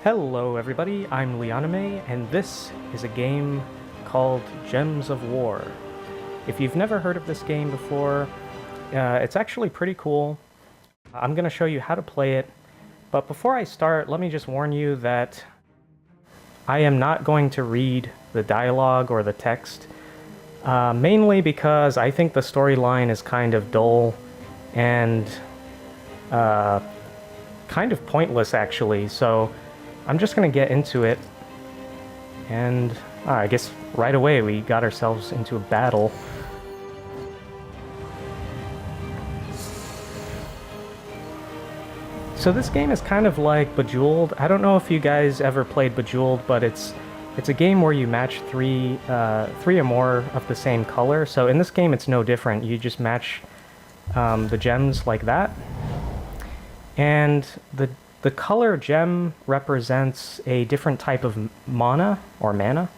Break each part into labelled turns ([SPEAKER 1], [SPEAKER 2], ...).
[SPEAKER 1] Hello everybody, I'm Leonime, and this is a game called Gems of War. If you've never heard of this game before, it's actually pretty cool. I'm going to show you how to play it, but before I start, let me just warn you that I am not going to read the dialogue or the text, mainly because I think the storyline is kind of dull and kind of pointless actually, so I'm just going to get into it, and I guess right away we got ourselves into a battle. So this game is kind of like Bejeweled. I don't know if you guys ever played Bejeweled, but it's a game where you match three or more of the same color. So in this game it's no different. You just match the gems like that, and the color gem represents a different type of mana, or mana.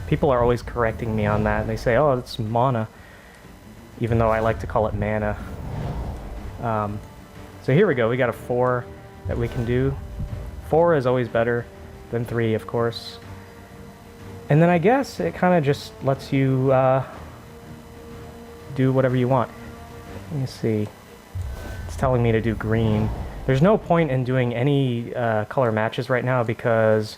[SPEAKER 1] People are always correcting me on that. They say, oh, it's mana, even though I like to call it mana. So here we go, we got a 4 that we can do. 4 is always better than 3, of course. And then I guess it kind of just lets you do whatever you want. Let me see. It's telling me to do green. There's no point in doing any color matches right now because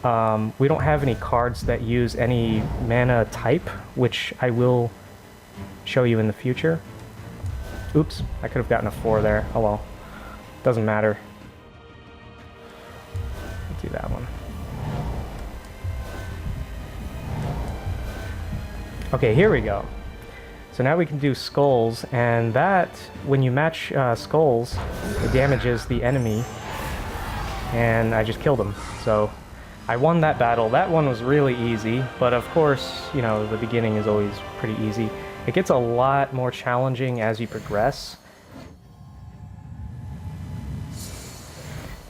[SPEAKER 1] we don't have any cards that use any mana type, which I will show you in the future. Oops, I could have gotten a 4 there. Oh well, doesn't matter. Let's do that one. Okay, here we go. So now we can do skulls, and that, when you match skulls, it damages the enemy, and I just killed him. So I won that battle. That one was really easy, but of course, you know, the beginning is always pretty easy. It gets a lot more challenging as you progress.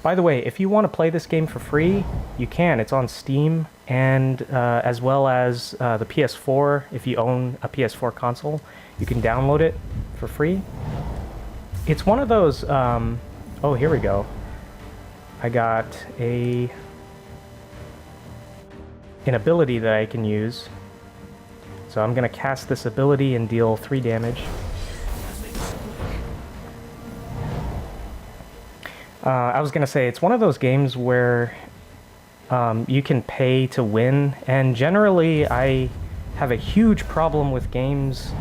[SPEAKER 1] By the way, if you want to play this game for free, you can. It's on Steam, and as well as the PS4. If you own a PS4 console, you can download it for free. It's one of those... oh, here we go. I got an ability that I can use. So I'm going to cast this ability and deal 3 damage. I was going to say, it's one of those games where you can pay to win, and generally I have a huge problem with games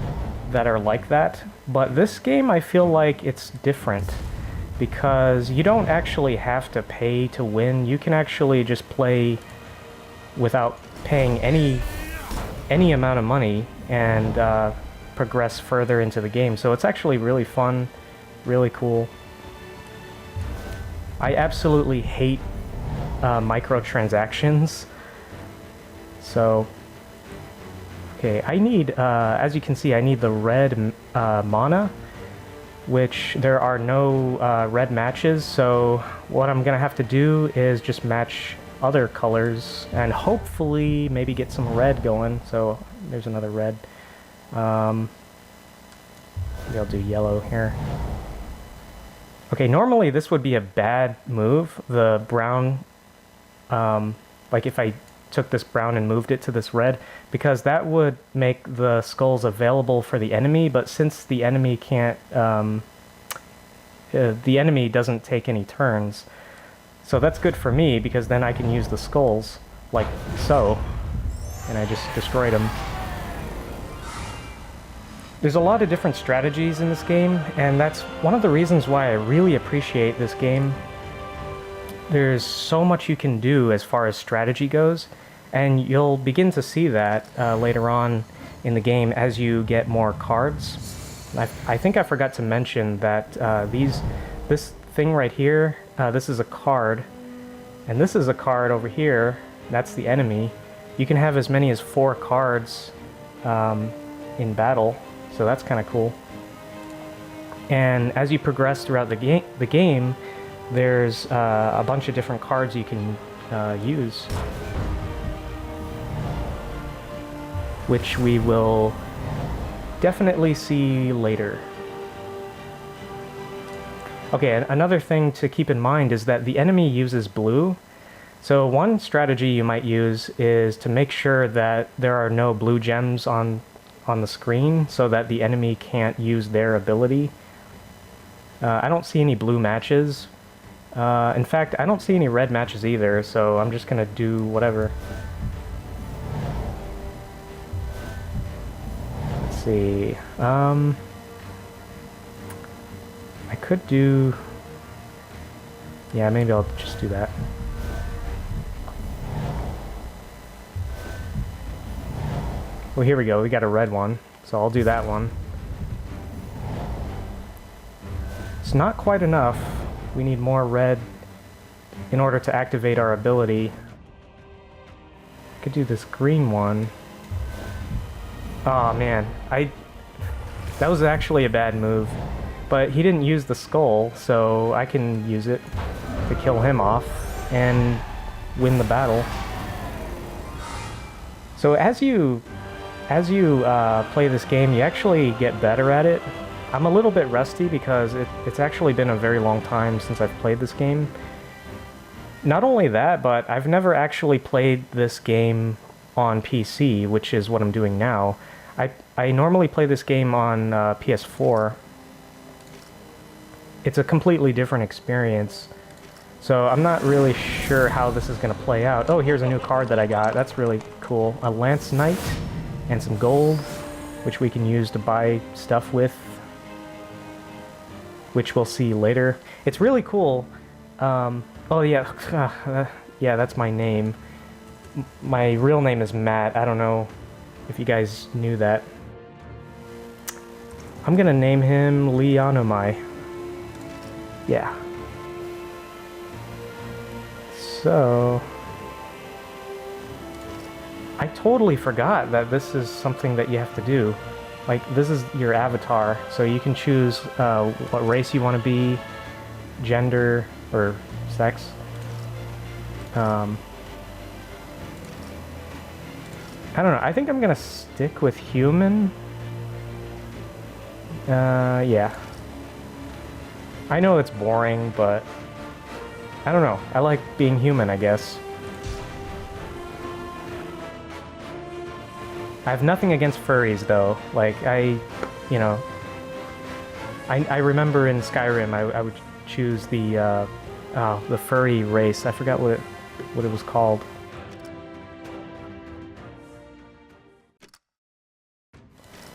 [SPEAKER 1] that are like that, but this game I feel like it's different because you don't actually have to pay to win. You can actually just play without paying any amount of money and progress further into the game, so it's actually really fun, really cool. I absolutely hate microtransactions. So, okay, I need, as you can see, I need the red mana, which there are no red matches, so what I'm gonna have to do is just match other colors and hopefully maybe get some red going. So there's another red. Maybe I'll do yellow here. Okay, normally this would be a bad move, the brown, like if I took this brown and moved it to this red, because that would make the skulls available for the enemy, but since the enemy can't, the enemy doesn't take any turns, so that's good for me, because then I can use the skulls, like so, and I just destroyed them. There's a lot of different strategies in this game, and that's one of the reasons why I really appreciate this game. There's so much you can do as far as strategy goes, and you'll begin to see that later on in the game as you get more cards. I think I forgot to mention that this thing right here, this is a card, and this is a card over here, that's the enemy. You can have as many as 4 cards in battle. So that's kind of cool. And as you progress throughout the game, there's a bunch of different cards you can use, which we will definitely see later. Okay, another thing to keep in mind is that the enemy uses blue. So one strategy you might use is to make sure that there are no blue gems on the screen so that the enemy can't use their ability. I don't see any blue matches. In fact, I don't see any red matches either, so I'm just gonna do whatever. Let's see. I could do... Yeah, maybe I'll just do that. Well, here we go. We got a red one, so I'll do that one. It's not quite enough. We need more red in order to activate our ability. I could do this green one. Oh man, that was actually a bad move. But he didn't use the skull, so I can use it to kill him off and win the battle. So as you play this game, you actually get better at it. I'm a little bit rusty because it's actually been a very long time since I've played this game. Not only that, but I've never actually played this game on PC, which is what I'm doing now. I normally play this game on PS4. It's a completely different experience. So I'm not really sure how this is going to play out. Oh, here's a new card that I got. That's really cool. A Lance Knight and some gold, which we can use to buy stuff with, which we'll see later. It's really cool. Oh yeah, yeah, that's my name. My real name is Matt. I don't know if you guys knew that. I'm gonna name him Leonomai. Yeah. So... I totally forgot that this is something that you have to do. Like, this is your avatar, so you can choose what race you want to be, gender, or sex. I don't know, I think I'm gonna stick with human. Yeah. I know it's boring, but I don't know. I like being human, I guess. I have nothing against furries, though. Like, you know... I remember in Skyrim, I would choose the furry race. I forgot what it was called.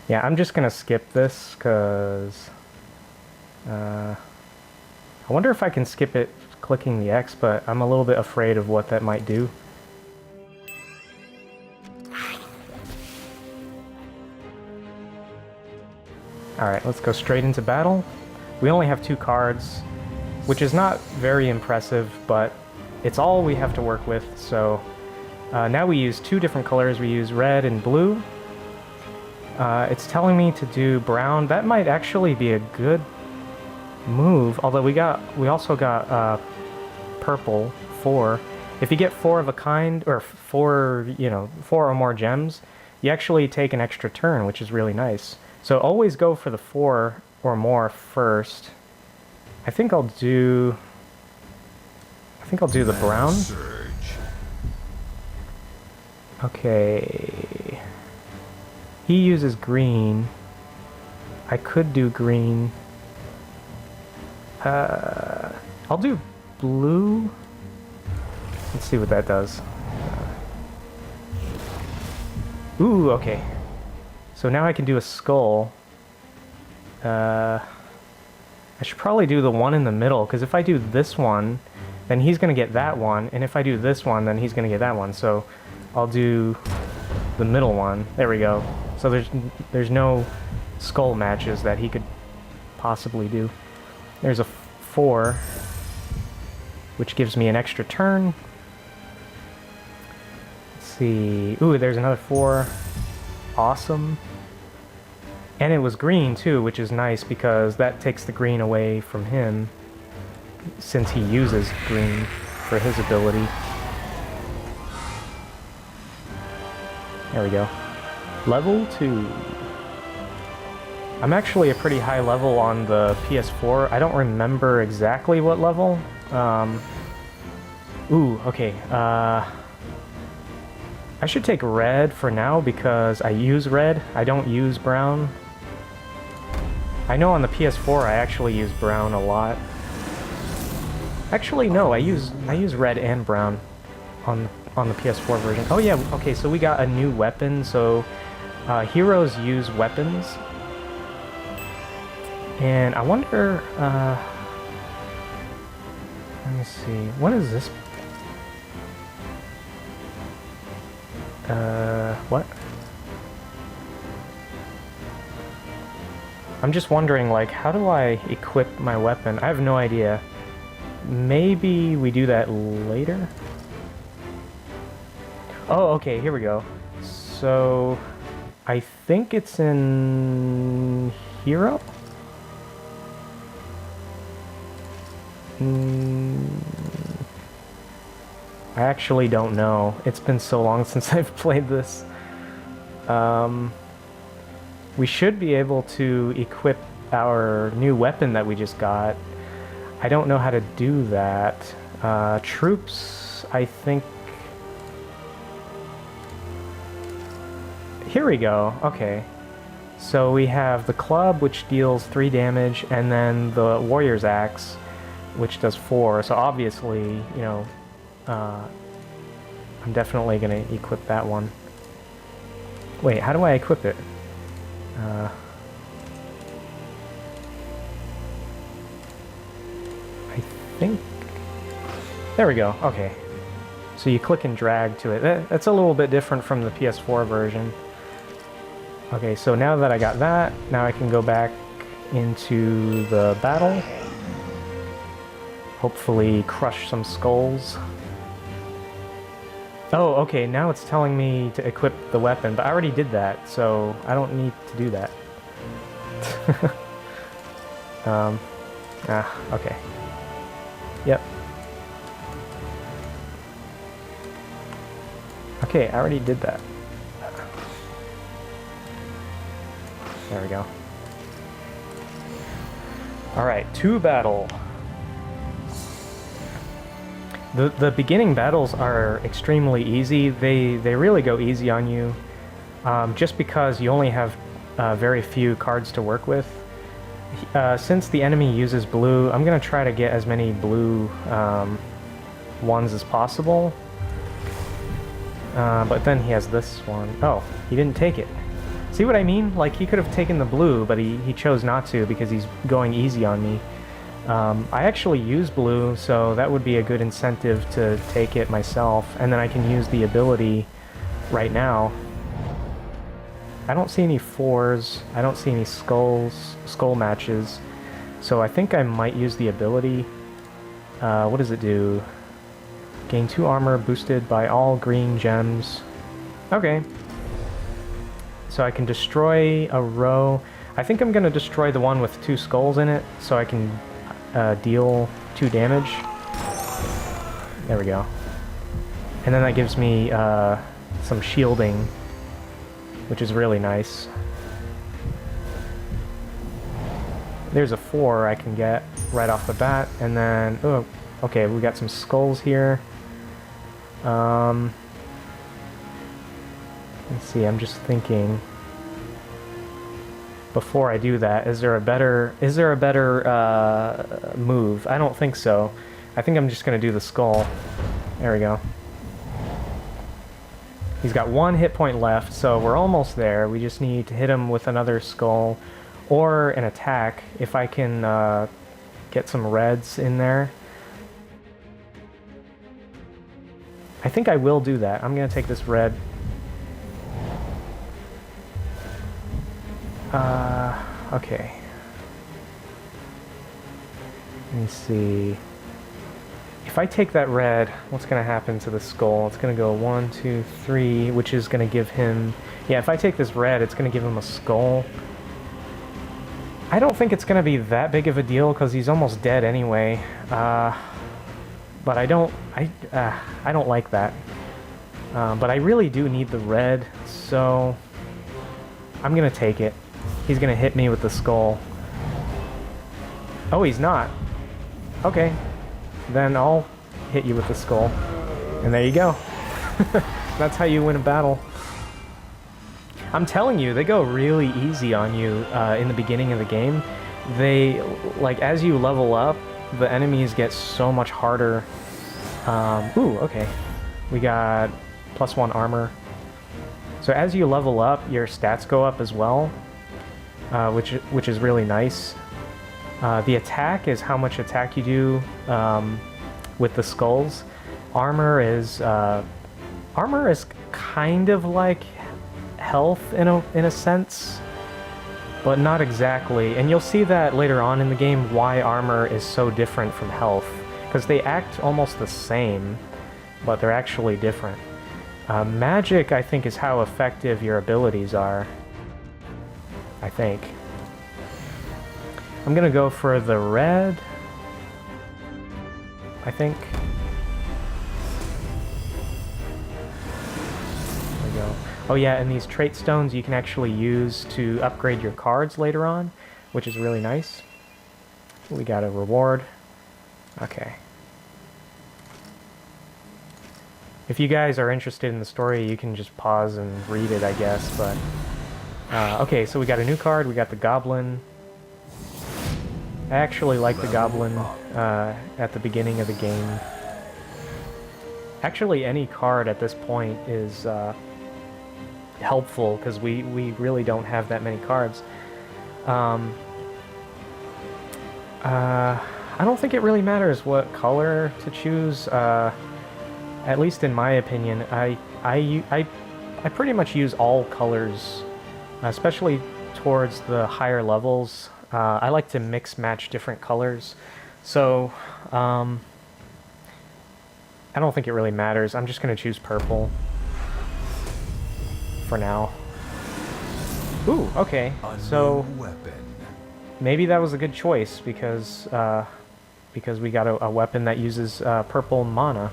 [SPEAKER 1] Yeah, I'm just gonna skip this, because... I wonder if I can skip it clicking the X, but I'm a little bit afraid of what that might do. Alright, let's go straight into battle. We only have 2 cards, which is not very impressive, but it's all we have to work with, so... now we use 2 different colors. We use red and blue. It's telling me to do brown. That might actually be a good move, although we also got purple, 4. If you get 4 of a kind, or 4 or more gems, you actually take an extra turn, which is really nice. So always go for the 4 or more first. I think I'll do the brown. Okay. He uses green. I could do green. I'll do blue. Let's see what that does. Ooh, okay. So now I can do a skull. I should probably do the one in the middle, because if I do this one, then he's going to get that one, and if I do this one, then he's going to get that one. So I'll do the middle one. There we go. So there's no skull matches that he could possibly do. There's a 4, which gives me an extra turn. Let's see. Ooh, there's another 4. Awesome. And it was green too, which is nice because that takes the green away from him, since he uses green for his ability. There we go. Level 2. I'm actually a pretty high level on the PS4. I don't remember exactly what level. Ooh, okay. I should take red for now because I use red. I don't use brown. I know on the PS4 I actually use brown a lot. Actually, no, I use red and brown on the PS4 version. Oh yeah, okay, so we got a new weapon. So heroes use weapons. And I wonder, let me see, what is this? What? I'm just wondering, like, how do I equip my weapon? I have no idea. Maybe we do that later? Oh, okay, here we go. So, I think it's in Hero? I actually don't know. It's been so long since I've played this. We should be able to equip our new weapon that we just got. I don't know how to do that. Troops, I think... Here we go, okay. So we have the club, which deals 3 damage, and then the warrior's axe, which does 4. So obviously, you know, I'm definitely going to equip that one. Wait, how do I equip it? I think... There we go, okay. So you click and drag to it. That's a little bit different from the PS4 version. Okay, so now that I got that, now I can go back into the battle. Hopefully crush some skulls. Oh, okay, now it's telling me to equip the weapon, but I already did that, so I don't need to do that. Okay. Yep. Okay, I already did that. There we go. Alright, to battle. The beginning battles are extremely easy. They really go easy on you, just because you only have very few cards to work with. Since the enemy uses blue, I'm going to try to get as many blue ones as possible. But then he has this one. Oh, he didn't take it. See what I mean? Like, he could have taken the blue, but he chose not to because he's going easy on me. I actually use blue, so that would be a good incentive to take it myself, and then I can use the ability right now. I don't see any 4s, I don't see any skull matches, so I think I might use the ability. What does it do? Gain 2 armor boosted by all green gems. Okay. So I can destroy a row. I think I'm going to destroy the one with 2 skulls in it, so I can deal 2 damage. There we go. And then that gives me some shielding, which is really nice. There's a 4 I can get right off the bat, and then... Oh, okay, we got some skulls here. Let's see, I'm just thinking... Before I do that, is there a better move? I don't think so. I think I'm just gonna do the skull. There we go. He's got 1 hit point left, so we're almost there. We just need to hit him with another skull or an attack if I can get some reds in there. I think I will do that. I'm gonna take this red. Okay. Let me see. If I take that red, what's going to happen to the skull? It's going to go 1, 2, 3, which is going to give him... Yeah, if I take this red, it's going to give him a skull. I don't think it's going to be that big of a deal, because he's almost dead anyway. But I don't like that. But I really do need the red, so... I'm going to take it. He's gonna hit me with the skull. Oh, he's not. Okay. Then I'll hit you with the skull. And there you go. That's how you win a battle. I'm telling you, they go really easy on you in the beginning of the game. They, like, as you level up, the enemies get so much harder. Ooh, okay. We got +1 armor. So as you level up, your stats go up as well, which is really nice. The attack is how much attack you do with the skulls. Armor is kind of like health in a sense, but not exactly. And you'll see that later on in the game why armor is so different from health, because they act almost the same, but they're actually different. Magic, I think, is how effective your abilities are. I think. I'm gonna go for the red, I think. There we go. Oh yeah, and these trait stones you can actually use to upgrade your cards later on, which is really nice. We got a reward. Okay. If you guys are interested in the story, you can just pause and read it, I guess, but... okay, so we got a new card, we got the Goblin. I actually like the Goblin at the beginning of the game. Actually, any card at this point is helpful, because we really don't have that many cards. I don't think it really matters what color to choose. At least in my opinion, I pretty much use all colors, especially towards the higher levels. I like to mix match different colors, so I don't think it really matters. I'm just going to choose purple for now. Ooh, okay, so maybe that was a good choice because we got a weapon that uses purple mana.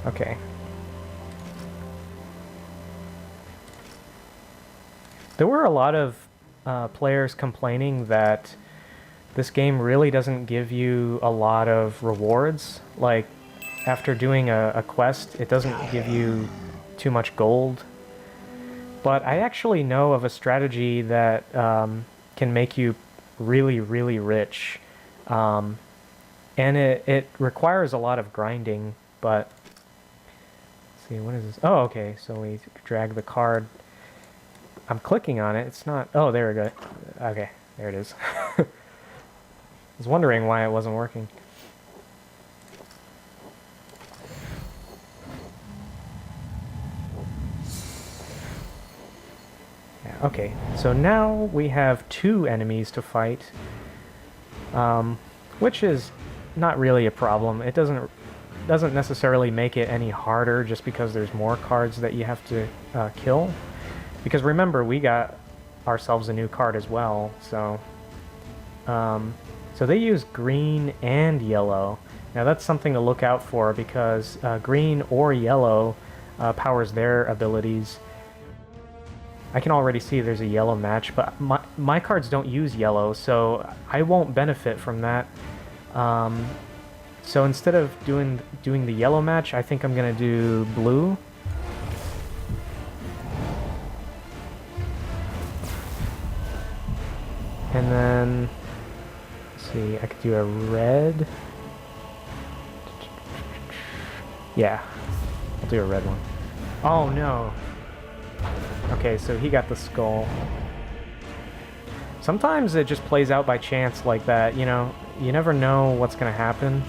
[SPEAKER 1] Okay. There were a lot of players complaining that this game really doesn't give you a lot of rewards. Like, after doing a quest, it doesn't give you too much gold. But I actually know of a strategy that can make you really, really rich. And it requires a lot of grinding, but... Let's see, what is this? Oh, okay, so we drag the card. I'm clicking on it, it's not... Oh, there we go. Okay, there it is. I was wondering why it wasn't working. Yeah, okay, so now we have 2 enemies to fight, which is not really a problem. It doesn't necessarily make it any harder just because there's more cards that you have to kill. Because remember, we got ourselves a new card as well, so... so they use green and yellow. Now that's something to look out for because green or yellow powers their abilities. I can already see there's a yellow match, but my cards don't use yellow, so I won't benefit from that. So instead of doing the yellow match, I think I'm gonna do blue. And then, let's see, I could do a red. Yeah, I'll do a red one. Oh no. Okay, so he got the skull. Sometimes it just plays out by chance like that, you know? You never know what's gonna happen.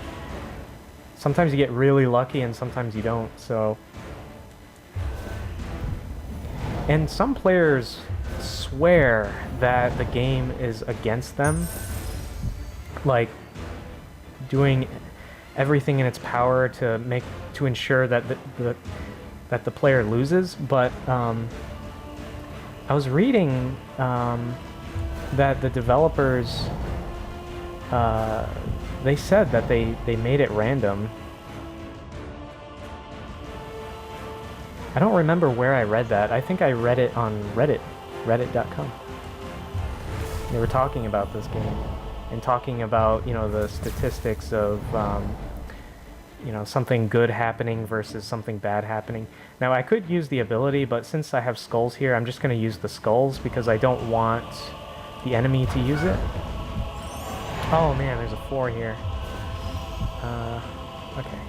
[SPEAKER 1] Sometimes you get really lucky and sometimes you don't, so... And some players swear that the game is against them. Like, doing everything in its power to ensure that the player loses, but I was reading that the developers they said that they made it random. I don't remember where I read that. I think I read it on Reddit reddit.com. They were talking about this game and talking about, you know, the statistics of, you know, something good happening versus something bad happening. Now, I could use the ability, but since I have skulls here, I'm just going to use the skulls because I don't want the enemy to use it. Oh man, there's a 4 here. Okay.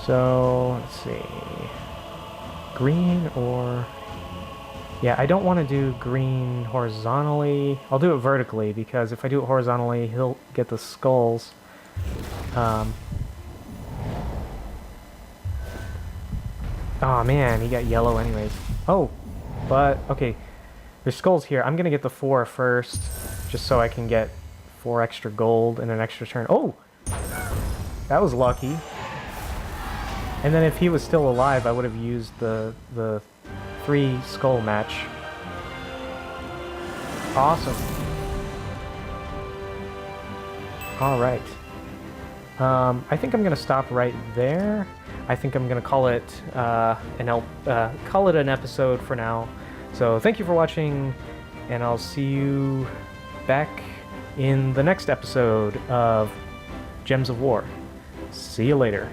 [SPEAKER 1] So, let's see. Green or... Yeah, I don't want to do green horizontally. I'll do it vertically, because if I do it horizontally, he'll get the skulls. Oh man, he got yellow anyways. Oh, but, okay. There's skulls here. I'm going to get the 4 first, just so I can get 4 extra gold and an extra turn. Oh! That was lucky. And then if he was still alive, I would have used the 3 skull match. Awesome. Alright. I think I'm going to stop right there. I think I'm going to call it an episode for now. So thank you for watching, and I'll see you back in the next episode of Gems of War. See you later.